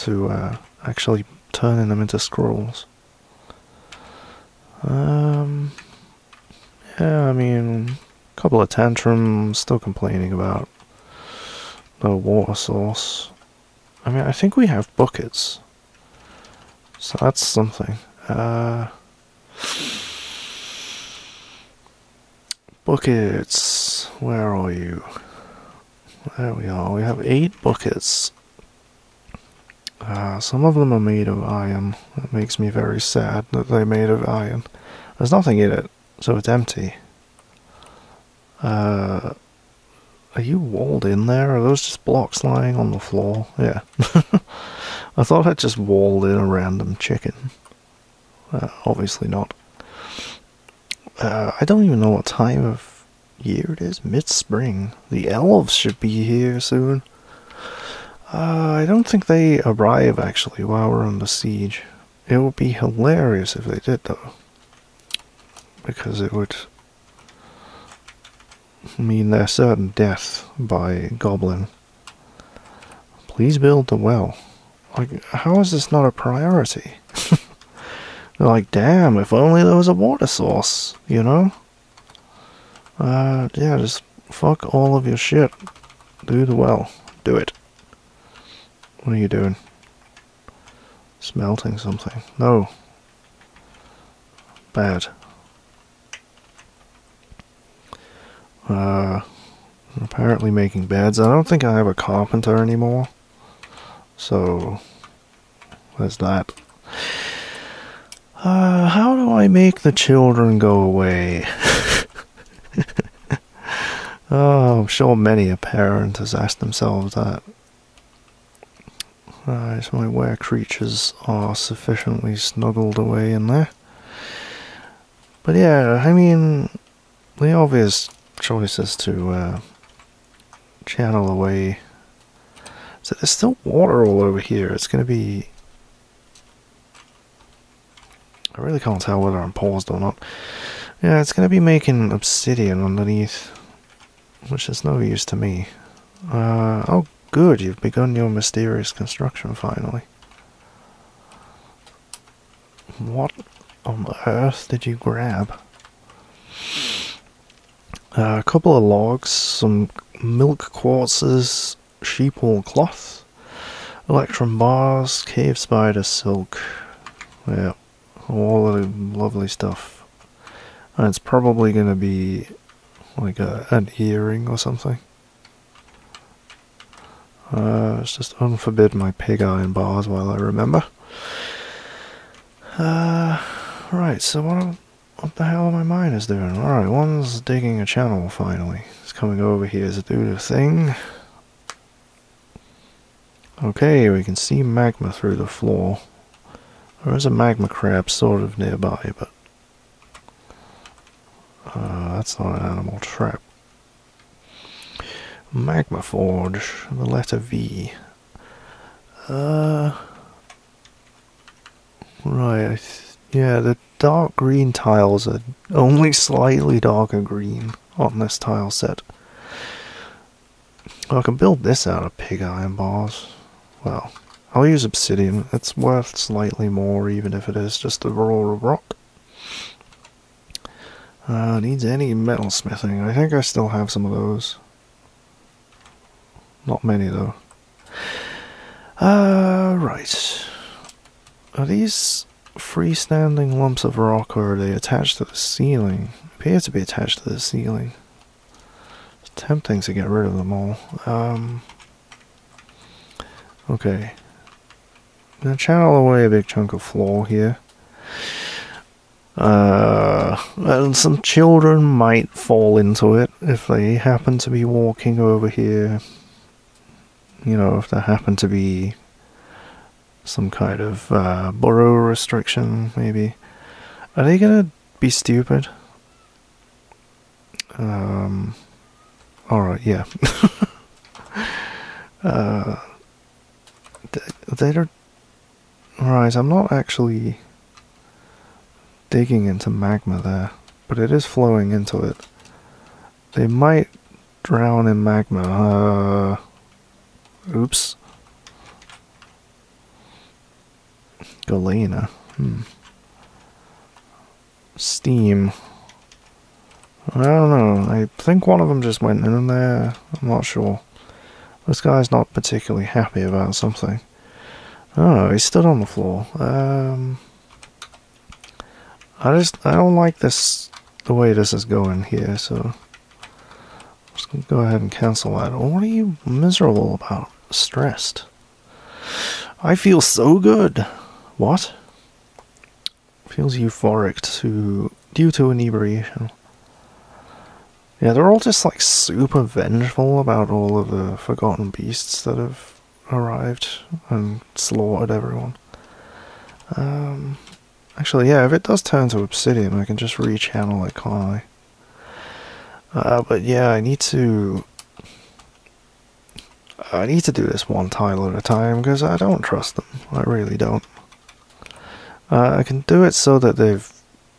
to actually turning them into scrolls. Yeah, I mean, a couple of tantrums, still complaining about the water source. I mean, I think we have buckets, so that's something. Buckets, where are you? There we are, we have 8 buckets. Some of them are made of iron. It makes me very sad that they're made of iron. There's nothing in it, so it's empty. Are you walled in there? Are those just blocks lying on the floor? Yeah. I thought I'd just walled in a random chicken. Obviously not. I don't even know what time of year it is. Mid-spring. The elves should be here soon. I don't think they arrive, actually, while we're under siege. It would be hilarious if they did, though. Because it would mean their certain death by goblin. Please build the well. Like, how is this not a priority? They're like, damn, if only there was a water source, you know? Yeah, just fuck all of your shit. Do the well. Do it. What are you doing? Smelting something. No. Bad. Apparently making beds. I don't think I have a carpenter anymore. So, there's that. How do I make the children go away? Oh, I'm sure many a parent has asked themselves that. So my were creatures are sufficiently snuggled away in there. But yeah, I mean, the obvious choice is to channel away. So there's still water all over here. It's going to be... I really can't tell whether I'm paused or not. Yeah, it's going to be making obsidian underneath, which is no use to me. Oh good, you've begun your mysterious construction finally. What on earth did you grab? A couple of logs, some milk quartzes, sheep wool cloth, electrum bars, cave spider silk. Yeah, all of the lovely stuff. And it's probably going to be like an earring or something. Let's just unforbid my pig iron bars while I remember. Right, so what the hell are my miners doing? Alright, one's digging a channel finally. It's coming over here to do the thing. Okay, we can see magma through the floor. There is a magma crab sort of nearby, but that's not an animal trap. Magma forge, the letter V. Right, yeah, the dark green tiles are only slightly darker green on this tile set. Well, I can build this out of pig iron bars. Well, I'll use obsidian. It's worth slightly more, even if it is just a raw rock. Needs any metal smithing. I think I still have some of those. Not many, though. Right. Are these freestanding lumps of rock, or are they attached to the ceiling? Appear to be attached to the ceiling. It's tempting to get rid of them all. Okay. I'm gonna channel away a big chunk of floor here. And some children might fall into it if they happen to be walking over here. You know, if there happen to be some kind of burrow restriction, maybe. Are they gonna be stupid? Alright, yeah. They're... Alright, I'm not actually digging into magma there, but it is flowing into it. They might drown in magma. Oops. Galena. Steam. I don't know. I think one of them just went in there. I'm not sure. This guy's not particularly happy about something. Oh, he stood on the floor. I don't like this, the way this is going here, so I'm just gonna go ahead and cancel that. What are you miserable about? Stressed. I feel so good. What? Feels euphoric due to inebriation. Yeah, they're all just like super vengeful about all of the forgotten beasts that have arrived and slaughtered everyone. Actually, yeah, if it does turn to obsidian, I can just rechannel it, can't I? But yeah, I need to do this one tile at a time, because I don't trust them. I really don't. I can do it so that they've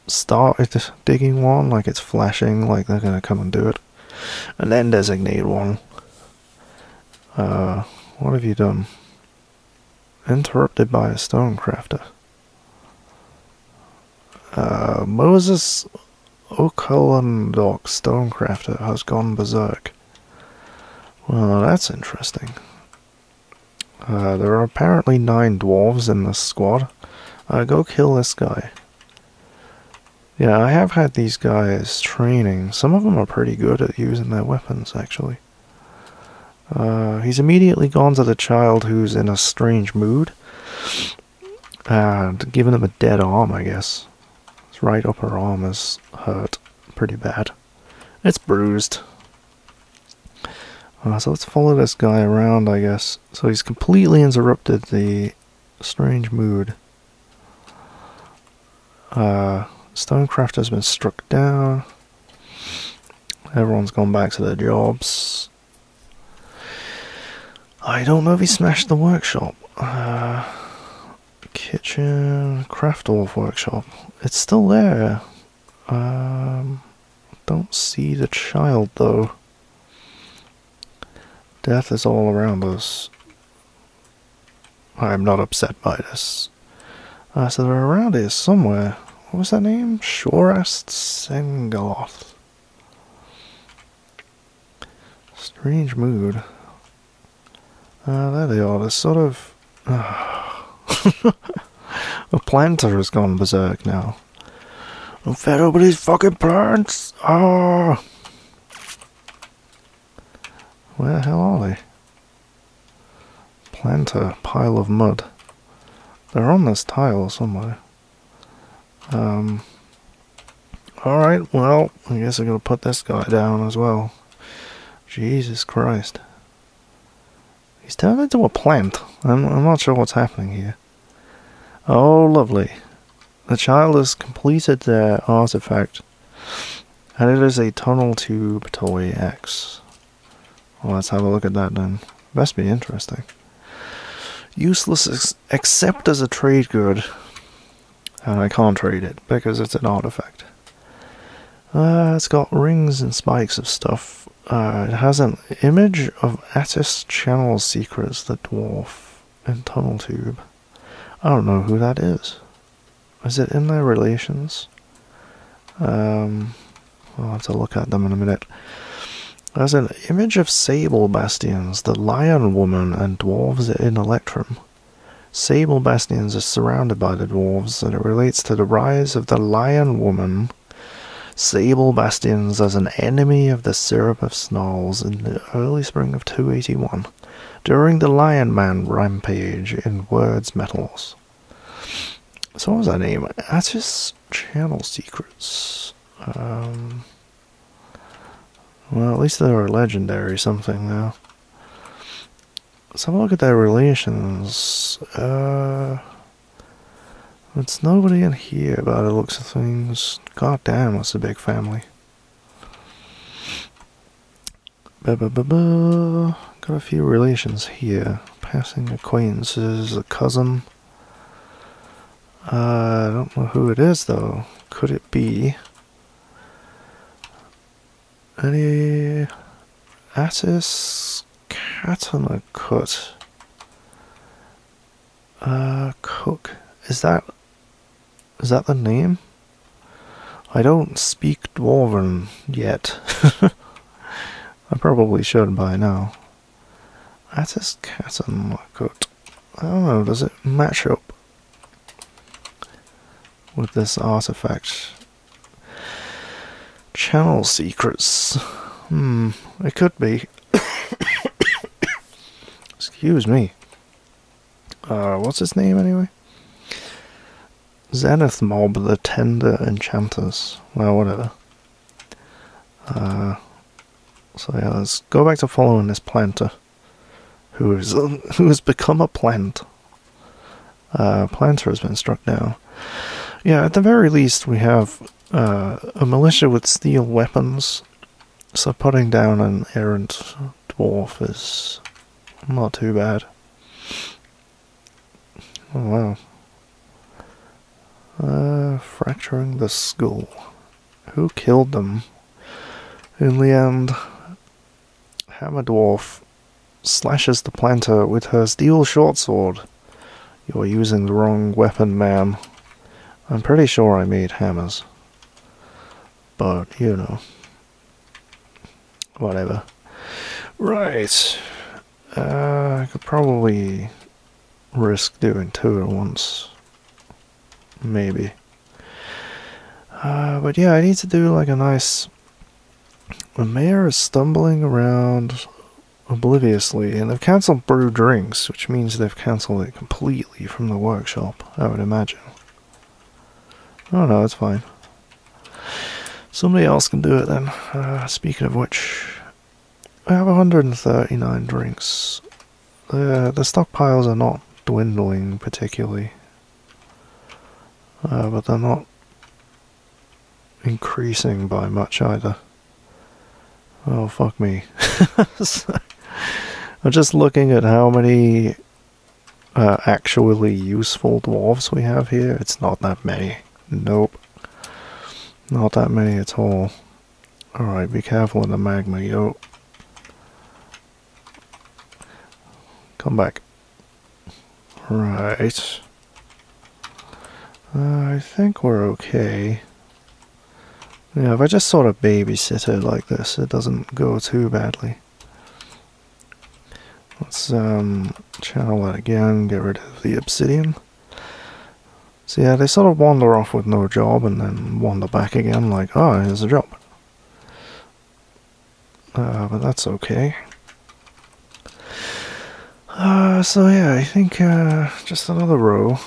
started digging one, like it's flashing, like they're gonna come and do it. And then designate one. What have you done? Interrupted by a stonecrafter. Moses Okulundok Stonecrafter has gone berserk. Well, that's interesting. There are apparently 9 dwarves in this squad. Go kill this guy. Yeah, I have had these guys training. Some of them are pretty good at using their weapons, actually. He's immediately gone to the child who's in a strange mood. And given him a dead arm, I guess. His right upper arm is hurt pretty bad. It's bruised. So let's follow this guy around, I guess. So he's completely interrupted the strange mood. Stonecrafter's been struck down. Everyone's gone back to their jobs. I don't know if he smashed the workshop. Kitchen, craft dwarf workshop. It's still there. Don't see the child though. Death is all around us. I'm not upset by this. So they're around here somewhere. What was that name? Shorest Sengaloth. Strange mood. There they are. They're sort of... A planter has gone berserk now. I'm fed up with these fucking plants! Ah! Where the hell are they? Planter, pile of mud. They're on this tile somewhere. Alright, well, I guess I'm gonna put this guy down as well. Jesus Christ. He's turned into a plant. I'm not sure what's happening here. Oh, lovely. The child has completed their artifact. And it is a tunnel tube toy X. Well, let's have a look at that then. Must be interesting. Useless except as a trade good. And I can't trade it because it's an artifact. It's got rings and spikes of stuff. It has an image of Attis Channel Secrets, the dwarf, in Tunnel Tube. I don't know who that is. Is it in their relations? I'll have to look at them in a minute. There's an image of Sable Bastions, the Lion Woman, and dwarves in Electrum. Sable Bastions is surrounded by the dwarves, and it relates to the rise of the Lion Woman. Sable Bastions as an enemy of the Syrup of Snarls in the early spring of 281, during the Lion Man rampage in Words Metals. So what was that name? Attis Channel Secrets. Well, at least they were legendary something now. Let's have a look at their relations. It's nobody in here by the looks of things. God damn, that's a big family. Got a few relations here. Passing acquaintances, a cousin. I don't know who it is though. Could it be any Attis Katanakut? Cook. Is that the name? I don't speak Dwarven yet. I probably should by now. That is Katzenlockut. I don't know, does it match up with this artifact? Channel secrets. It could be. Excuse me. What's his name anyway? Zenith Mob, the Tender Enchanters. Well, whatever. So yeah, let's go back to following this planter, who has become a plant. Planter has been struck down. Yeah, at the very least, we have a militia with steel weapons. So putting down an errant dwarf is not too bad. Oh wow. Fracturing the skull. Who killed them? In the end, Hammer Dwarf slashes the planter with her steel short sword. You're using the wrong weapon, ma'am. I'm pretty sure I made hammers. But, you know. Whatever. Right. I could probably risk doing two at once. Maybe. But yeah, I need to do like a nice... The mayor is stumbling around obliviously, and they've cancelled brew drinks, which means they've cancelled it completely from the workshop, I would imagine. Oh no, it's fine. Somebody else can do it then. Speaking of which, I have 139 drinks. The stockpiles are not dwindling particularly. But they're not increasing by much either. Oh, fuck me. I'm just looking at how many actually useful dwarves we have here. It's not that many. Nope. Not that many at all. Alright, be careful in the magma, yo. Come back. Right. I think we're okay. Yeah, if I just sort of babysit it like this, it doesn't go too badly. Let's channel that again, get rid of the obsidian. So yeah, they sort of wander off with no job and then wander back again like, oh, here's a job. But that's okay. So yeah, I think just another row.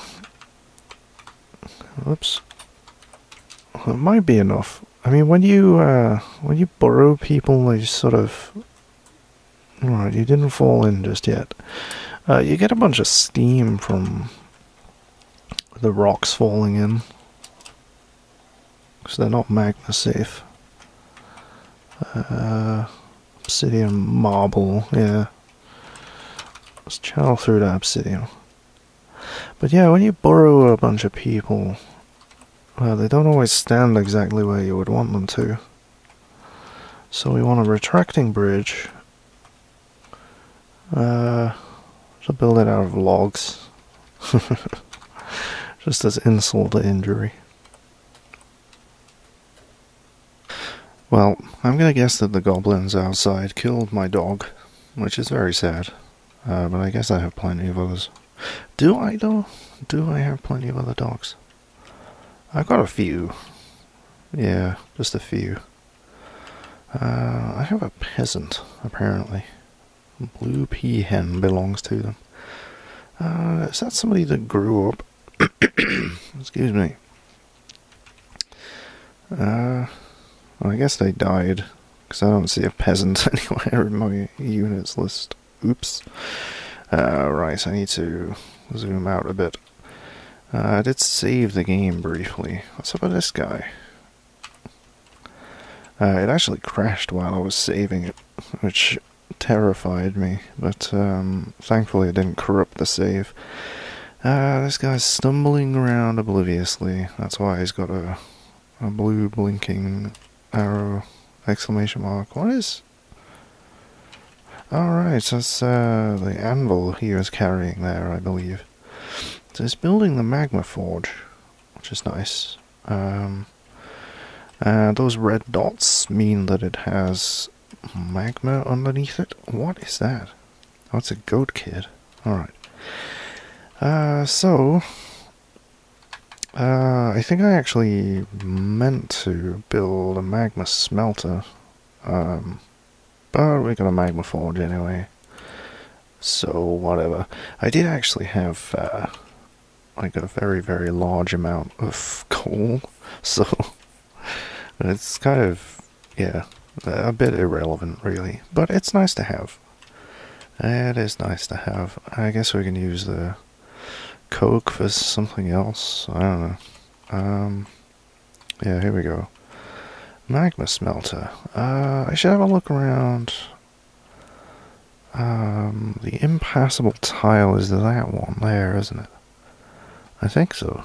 Oops. Well, it might be enough. I mean, when you burrow people, they sort of... Right, you didn't fall in just yet. You get a bunch of steam from the rocks falling in. Because they're not magma safe. Obsidian marble, yeah. Let's channel through that obsidian. But yeah, when you burrow a bunch of people, they don't always stand exactly where you would want them to. So we want a retracting bridge. To build it out of logs. Just as insult to injury. Well, I'm gonna guess that the goblins outside killed my dog, which is very sad. But I guess I have plenty of others. Do I though? Do I have plenty of other dogs? I've got a few. Yeah, just a few. I have a peasant, apparently. Blue peahen belongs to them. Is that somebody that grew up? Excuse me. Well, I guess they died, because I don't see a peasant anywhere in my units list. Oops. Right, I need to zoom out a bit. I did save the game briefly. What's up with this guy? It actually crashed while I was saving it, which terrified me, but thankfully it didn't corrupt the save. This guy's stumbling around obliviously. That's why he's got a blue blinking arrow exclamation mark. What is... Alright, that's the anvil he was carrying there, I believe. So it's building the magma forge, which is nice. Those red dots mean that it has magma underneath it. What is that? Oh, it's a goat kid. Alright. I think I actually meant to build a magma smelter. But we got a magma forge anyway. So, whatever. I did actually have, like a very, very large amount of coal. So, it's kind of, yeah, a bit irrelevant, really. But it's nice to have. It is nice to have. I guess we can use the coke for something else. I don't know. Yeah, here we go. Magma smelter. I should have a look around. The impassable tile is that one there, isn't it? I think so.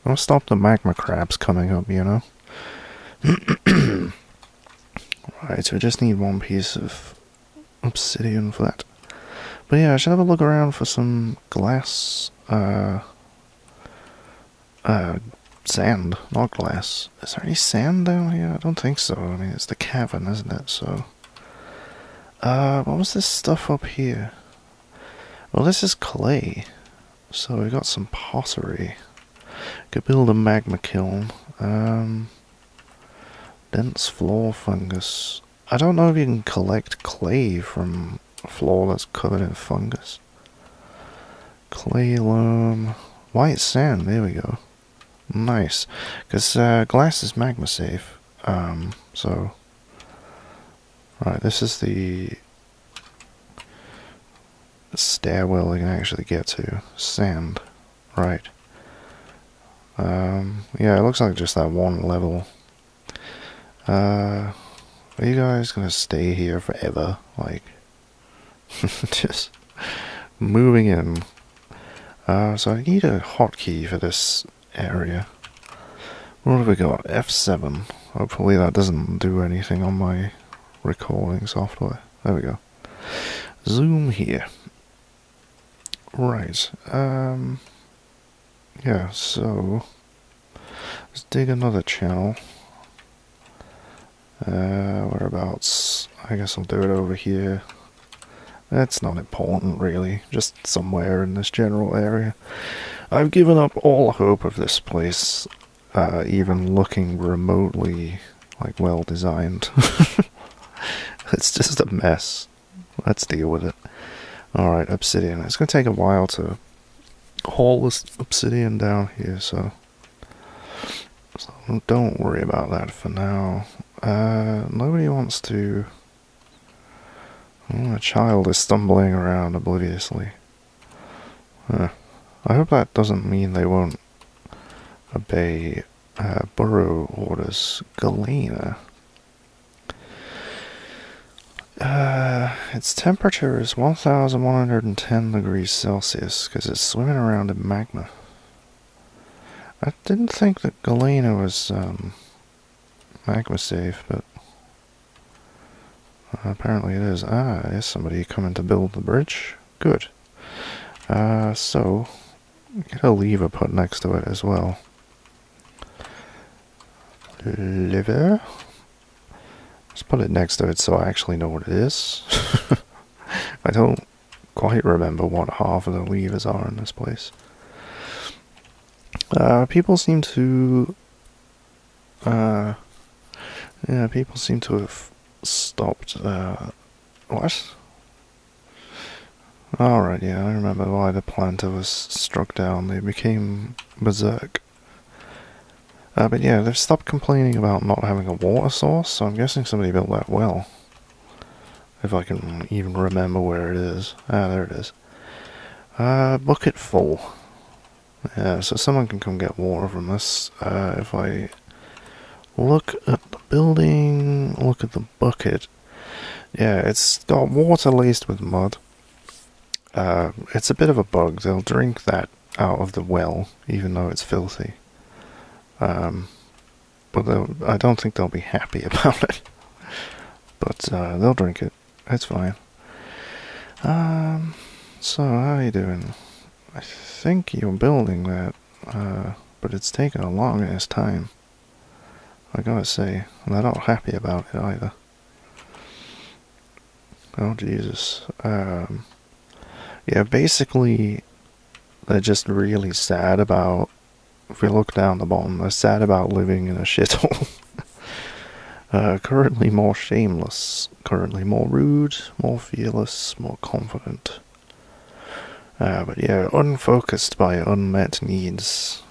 I'll stop the magma crabs coming up, you know? Right, so we just need one piece of obsidian for that. But yeah, I should have a look around for some glass, sand, not glass. Is there any sand down here? I don't think so. I mean, it's the cavern, isn't it? So, what was this stuff up here? Well, this is clay. So we got some pottery. Could build a magma kiln. Dense floor fungus. I don't know if you can collect clay from a floor that's covered in fungus. Clay loam. White sand, there we go. Nice. Because glass is magma safe. So. Right, this is the stairwell we can actually get to. Sand. Right. Yeah, it looks like just that one level. Are you guys gonna stay here forever? Like, just moving in. So I need a hotkey for this area. What have we got? F7. Hopefully that doesn't do anything on my recording software. There we go. Zoom here. Right. Yeah, so let's dig another channel. Whereabouts? I guess I'll do it over here. That's not important, really. Just somewhere in this general area. I've given up all hope of this place, even looking remotely, like, well designed. It's just a mess. Let's deal with it. Alright, obsidian. It's going to take a while to haul this obsidian down here, so don't worry about that for now. Nobody wants to... Oh, a child is stumbling around obliviously. I hope that doesn't mean they won't obey burrow orders. Galena. Its temperature is 1110 degrees Celsius because it's swimming around in magma. I didn't think that Galena was magma safe, but apparently it is. Is somebody coming to build the bridge? Good. So get a lever put next to it as well. Lever. Let's put it next to it so I actually know what it is. I don't quite remember what half of the levers are in this place. People seem to... yeah, people seem to have stopped... what? Alright, yeah, I remember why the planter was struck down. They became berserk. But yeah, they've stopped complaining about not having a water source, so I'm guessing somebody built that well. If I can even remember where it is. Ah, there it is. Bucket full. Yeah, so someone can come get water from this. If I look at the building, look at the bucket. Yeah, it's got water laced with mud. It's a bit of a bug. They'll drink that out of the well, even though it's filthy. But I don't think they'll be happy about it. But they'll drink it. It's fine. So how are you doing? I think you're building that, but it's taken a long ass time. I gotta say, I'm not happy about it either. Oh Jesus. Yeah, basically, they're just really sad about, if we look down the bottom, they're sad about living in a shithole. Currently more shameless, currently more rude, more fearless, more confident. But yeah, unfocused by unmet needs.